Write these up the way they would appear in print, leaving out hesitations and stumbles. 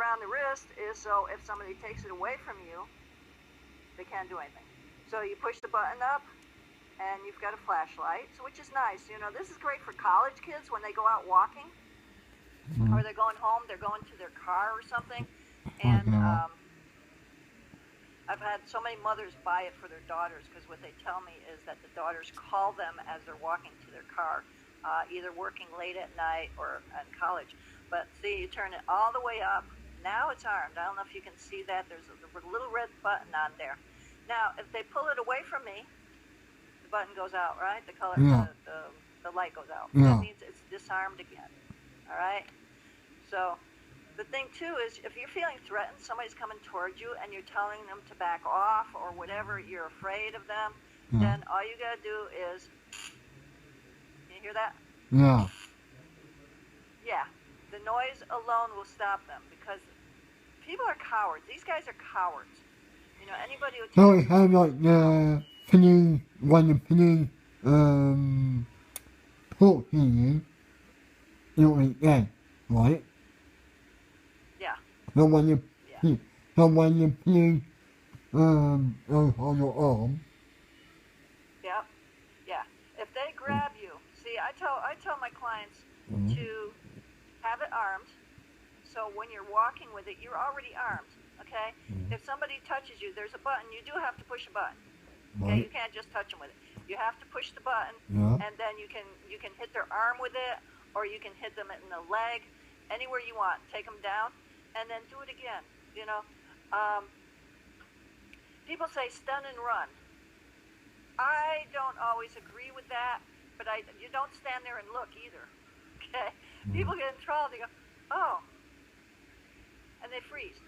around the wrist is so if somebody takes it away from you, they can't do anything. So you push the button up, and you've got a flashlight, so which is nice. You know, this is great for college kids when they go out walking, or they're going home, they're going to their car or something, and I've had so many mothers buy it for their daughters because what they tell me is that the daughters call them as they're walking to their car, either working late at night or in college. But see, you turn it all the way up. Now it's armed. I don't know if you can see that. There's a little red button on there. Now, if they pull it away from me, the button goes out, right? The color, the light goes out. That means it's disarmed again. All right? So the thing, too, is if you're feeling threatened, somebody's coming towards you, and you're telling them to back off or whatever, you're afraid of them, then all you got to do is, can you hear that? Yeah. Yeah. The noise alone will stop them because people are cowards. These guys are cowards. You know, anybody who... So it's kind of like the police, when the police talk to you, you'll be dead, right? Yeah. So when the police goes on your arm. Yep. Yeah. If they grab you, see, I tell my clients to have it armed. So when you're walking with it, you're already armed. Okay? If somebody touches you, there's a button. You do have to push a button. Okay? You can't just touch them with it. You have to push the button, and then you can hit their arm with it, or you can hit them in the leg, anywhere you want. Take them down, and then do it again. You know, people say stun and run. I don't always agree with that, but you don't stand there and look either. Okay? People get in trouble. They go, oh, and they freeze.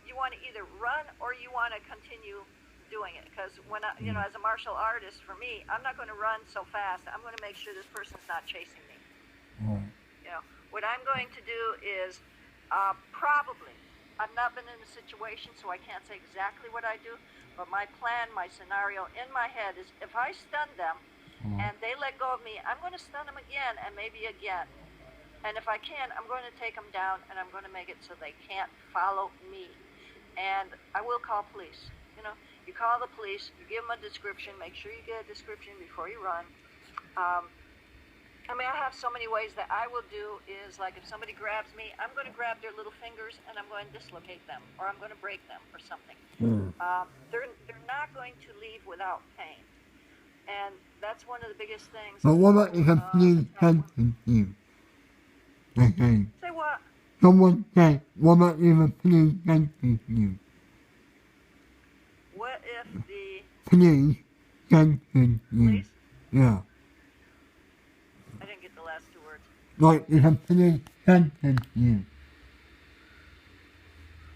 You want to either run or you want to continue doing it. Because when you know, as a martial artist, for me, I'm not going to run so fast. I'm going to make sure this person's not chasing me. You know, what I'm going to do is probably, I've not been in a situation, so I can't say exactly what I do. But my plan, my scenario in my head is if I stun them and they let go of me, I'm going to stun them again and maybe again. And if I can, I'm going to take them down and I'm going to make it so they can't follow me. And I will call police. You know, you call the police, you give them a description, make sure you get a description before you run. I mean, I have so many ways that I will do is, like, if somebody grabs me, I'm going to grab their little fingers and I'm going to dislocate them, or I'm going to break them or something. They're not going to leave without pain. And that's one of the biggest things. But what about if a police sentenced you? Say what? Someone said, what about if a police sentenced you? What if the Police sentenced you? police? Yeah. I didn't get the last two words. Like if a police sentenced you.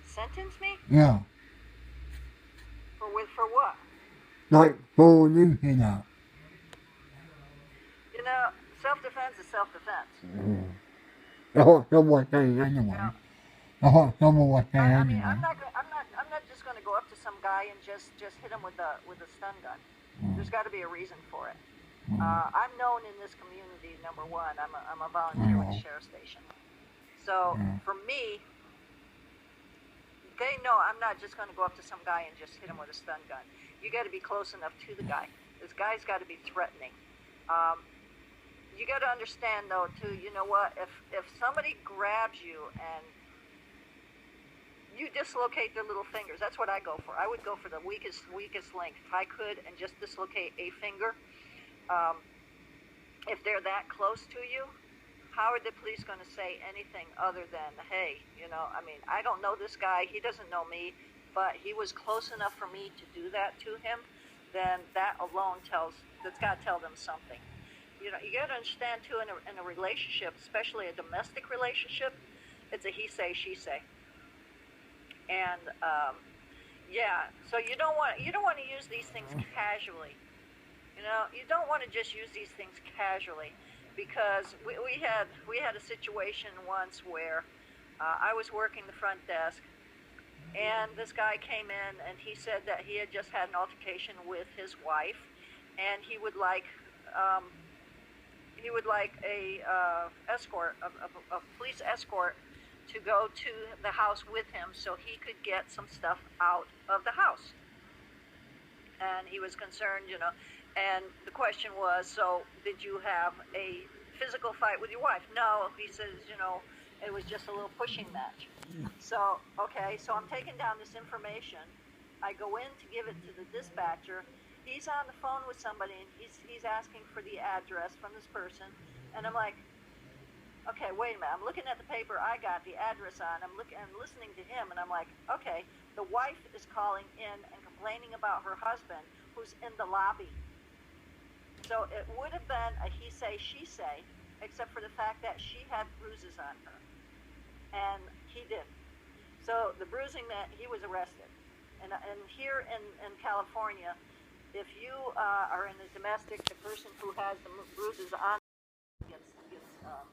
Sentence me? Yeah. For what? Like for losing that. You know, self-defense is self-defense. That's what someone says anyway. Yeah. That's what someone was saying I mean, anyway. I'm not just going to go up to some guy and just hit him with a stun gun. There's got to be a reason for it. I'm known in this community. Number one, I'm a volunteer with the sheriff's station. So for me, they know I'm not just going to go up to some guy and just hit him with a stun gun. You got to be close enough to the guy. This guy's got to be threatening. You got to understand, though, too, you know what, if somebody grabs you and you dislocate their little fingers, that's what I go for. I would go for the weakest link, if I could, and just dislocate a finger. If they're that close to you, how are the police going to say anything other than, hey, you know, I mean, I don't know this guy, he doesn't know me, but he was close enough for me to do that to him, then that alone that's got to tell them something. You know, you got to understand, too, in a relationship, especially a domestic relationship, it's a he say, she say. And, yeah, so you don't want to use these things casually. You know, you don't want to just use these things casually, because we had a situation once where I was working the front desk, and this guy came in and he said that he had just had an altercation with his wife, and he would like a escort, a police escort, to go to the house with him so he could get some stuff out of the house. And he was concerned, and the question was, so did you have a physical fight with your wife? No, he says, it was just a little pushing match. So, okay, so I'm taking down this information. I go in to give it to the dispatcher. He's on the phone with somebody, and he's asking for the address from this person. And I'm like, okay, wait a minute. I'm looking at the paper I got the address on. I'm listening to him, and I'm like, okay, the wife is calling in and complaining about her husband who's in the lobby. So it would have been a he say, she say, except for the fact that she had bruises on her, and he didn't. So the bruising meant he was arrested. And here in California, if you are in a domestic, the person who has the bruises on